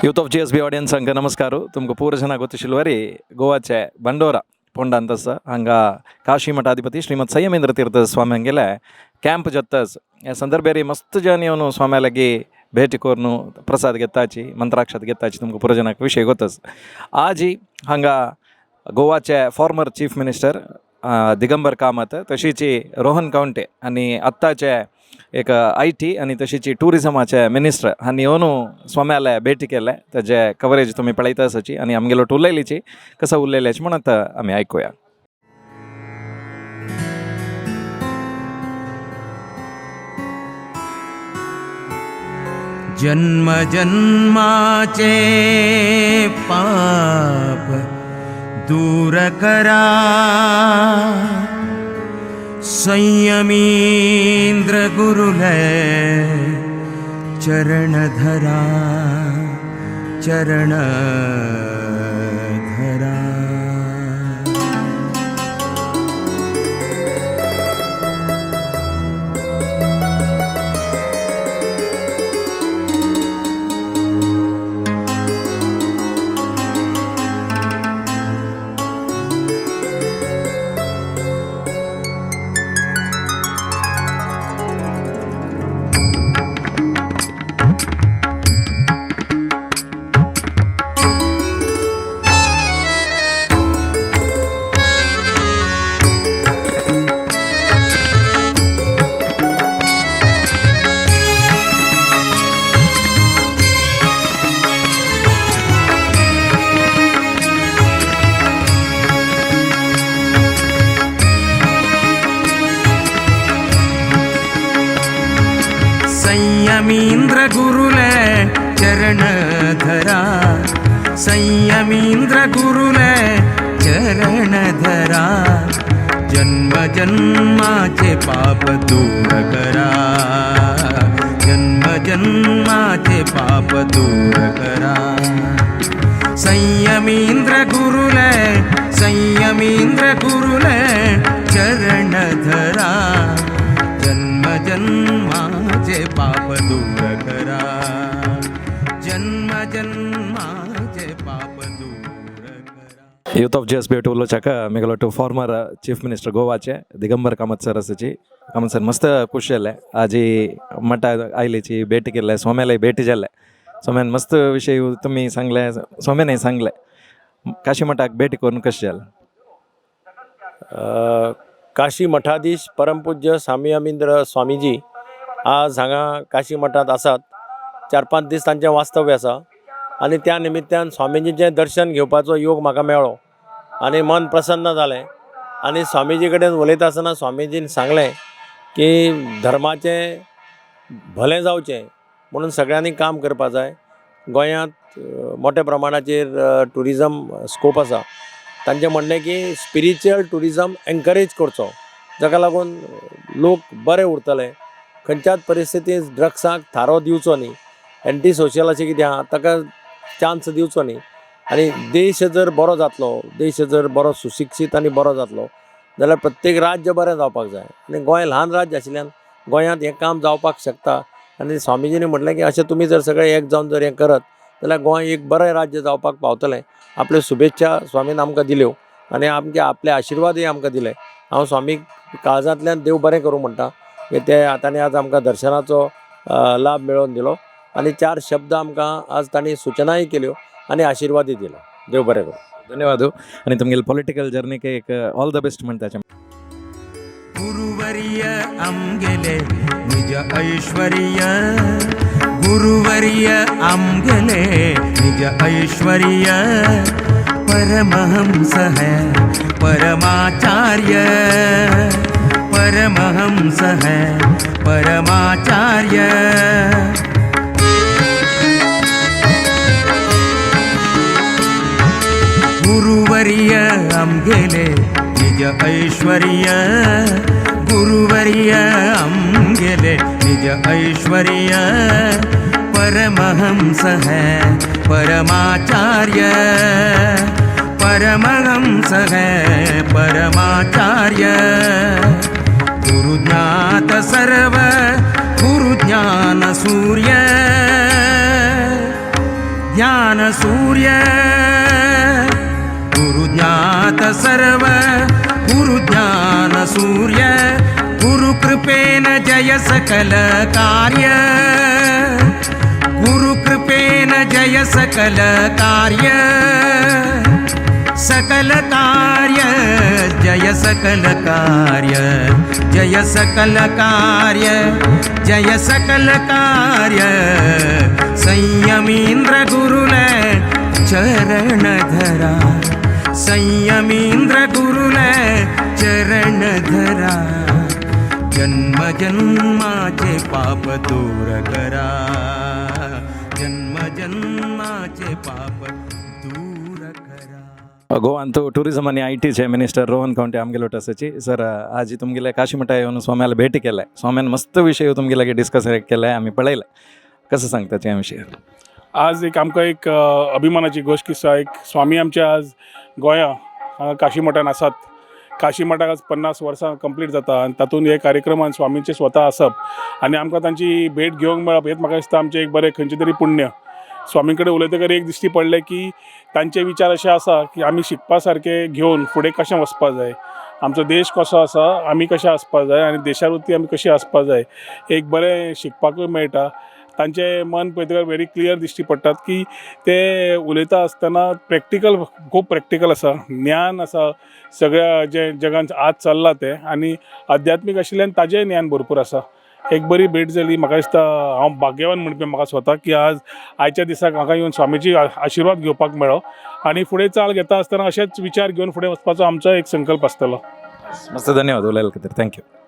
Youth of GSB audience ಹಂಗೆ ನಮಸ್ಕಾರ ತುಮకు ಪೂರ ಜನ ಗೊತ್ತಿಲ್ವರಿ ಗೋವಾಚೆ ಬಂಡೋರ ಪೊಂಡ ಅಂತಸ ಹಂಗ ಕಾಶಿ ಮಠಾಧಿಪತಿ ಶ್ರೀಮದ್ ಸಂಯಮೇಂದ್ರ ತೀರ್ಥ ಸ್ವಾಮಿ ಹಂಗೆಲ್ಲ ಕ್ಯಾಂಪ್ ಜತ್ತಸ್ ಸಂದರ್ಭೇರಿ ಮಸ್ತ್ ಜಾನಿಯವನು ಸ್ವಾಮಿಯಾಲಗಿ ಭೇಟಿ ಕೋರ್ನು ಪ್ರಸಾದ್ ಗೆತ್ತಾಚಿ ಮಂತ್ರಾಕ್ಷತ್ ಗೆತ್ತಾಚಿ ತುಮకు ಪೂರ ಜನಕ್ಕೆ ವಿಷಯ ಗೊತ್ತಸ್ आजी हांगा गोवाचे former chief minister Digambar Kamat तशीची रोहन कावंटे आनी आत्ताचे एक IT आनी तशीची टुरिजमाचे मिनिस्टर हांणी येवन स्वाम्याले भेटी केले तेजे कवरेज तुमी पळयता आसाची आनी आमगेलो उलयलीची कसं उरलेल्याची म्हणत आमी आयकुया. जन्म जन्माचे पाप दूर करा संयमींद्र गुरुले चरण धरा चरण धरा. संयमींद्र गुरुले चरण धरा संयमींद्र गुरुले चरण धरा जन्म जन्माचे पाप दूर करा जन्म जन्माचे पाप दूर करा. संयमींद्र गुरुले चरण धरा जन्म जन्माचे पाप दूर करा जन्म जन्माचे पाप दूर करा. यूथ ऑफ GSB उलोवच्याक मिगलो फॉर्मर चीफ मिनिस्टर गोवाचे दिगंबर कामत सर आसाची. कामत सर मस्त खुश जाले आजी मठ आयलीची भेटी केले स्वाम्याला भेटी जाले स्वाम्यान मस्त विषय तुम्ही सांगले स्वाम्याने सांगले काशी मठाक भेटी करून कशें जालें. काशी मठाधीश परमपूज्य संयमींद्र स्वामीजी आज हांगा काशी मठात आसात. 4-5 दीस तांचें वास्तव्य आसा आनी त्या निमित्यान स्वामीजीचें दर्शन घेवपाचो योग म्हाका मेळ्ळो आनी मन प्रसन्न जालें. आनी स्वामीजी कडेन उलयता आसतना स्वामीजीन सांगलें की धर्माचें भलें जावचें म्हणून सगळ्यांनी काम करपा जाय. गोंयांत मोठ्या प्रमाणाचेर टुरिजम स्कोप आसा. तांचें म्हणणें की स्पिरिच्युअल टुरिजम एनकरेज करचो जाका लागून लोक बरे उरतले. खंयच्याच परिस्थितींत ड्रग्साक थारो दिवचो न्ही. एंटी सोशल अशें कितें आहा ताका चान्स दिवचो न्ही. आनी देश जर बरो जातलो देश जर बरो सुशिक्षीत आनी बरो जातलो जाल्यार प्रत्येक राज्य बरें जावपाक जाय. आनी गोंय ल्हान राज्य आशिल्ल्यान गोंयांत हें काम जावपाक शकता. आनी स्वामीजीनी म्हटलें की अशें तुमी जर सगळे एक जावन जर हें करत जाल्यार गोंय एक बरें राज्य जावपाक पावतलें. आपल्यो शुभेच्छा स्वामीन आमकां दिल्यो आनी आपले आशिर्वादय आमकां दिले. हांव स्वामीक काळजांतल्यान देव बरें करूं म्हणटा की ते ताणें आज आमकां दर्शनाचो लाभ मेळोवन दिलो आनी 4 शब्द आमकां आज तांणी सुचनाय केल्यो आनी आशिर्वादय दिलो. देव बरें करूं. धन्यवाद आनी तुमगेले पॉलिटिकल जर्नीक एक ऑल द बेस्ट म्हणटा. गुरुवर्य आमगेले निज ऐश्वर्य गुरुवर्य आमगेले निज ऐश्वर्य परमहंस है परमाचार्य परमहंस है परमाचार्य. गुरुवर्य आमगेले निज ऐश्वर्य गुरुवर्य आमगेले निज ऐश्वर्य परमहंस है परमाचार्य परमहंस है परमाचार्य गुरुज्ञात सर्व गुरुज्ञान सूर्य ज्ञान सूर्य गुरुज्ञात सर्व गुरुज्ञान सूर्य गुरुकृपेन जय सकल कार्य गुरुकृपेन जय सकल कार्य सकल कार्य जय सकल कार्य जय सकल कार्य जय सकल कार्य संयमींद्र गुरुल चरण धरा संयमींद्र गुरुल चरण धरा जन्म जन्माचे पाप दूर करा जन्म जन्माचे पाप दूर करा गोवा टुरिझम आणि आय टीचे मिनिस्टर रोहन खंवटे आमगेलो आसाची सर आज तुमगेले काशी मठा येवन स्वाम्याला भेट केलाय स्वाम्यान मस्त विषय तुमगेलागे डिस्कस केलाय आम्ही पळयला कसं सांगता त्या विशयार आज एक आमकां एक अभिमानाची गोश्ट दिसता एक स्वामी आमचे आज गोंया काशी मठान आसात काशी मठाक आज 50 वर्सां कंप्लीट जाता आनी तातूंत हे कार्यक्रमान स्वामींचे स्वता आसप आनी आमकां तांची भेट घेवंक मेळप हेच म्हाका दिसता आमचें एक बरें खंयचें तरी पुण्य स्वामी कडेन उलयतकर एक दिश्टी पडलें की तांचे विचार अशे आसा की आमी शिकपा सारके घेवन फुडें कशें वचपा जाय आमचो देश कसो आसा आमी कशें आसपा जाय आनी देशावरती आमी कशीं आसपा जाय एक बरें शिकपाकूय मेळटा तांचें मन पळयतकर व्हेरी क्लियर दिश्टी पडटात की ते उलयता आसतना प्रॅक्टिकल खूब प्रॅक्टिकल आसा ज्ञान आसा सगळ्या जे जगान आज चल्लां तें आनी आध्यात्मीक आशिल्ल्यान ताजेंय ज्ञान भरपूर आसा एक बरी भेट जाली म्हाका दिसता हांव भाग्यवान म्हणपी म्हाका स्वता की आज आयच्या दिसाक म्हाका येवन स्वामीची आशिर्वाद घेवपाक मेळ्ळो आनी फुडें चाल घेता आसतना अशेच विचार घेवन फुडें वचपाचो आमचो एक संकल्प आसतलो मस्त धन्यवाद उलयले खातीर थँक्यू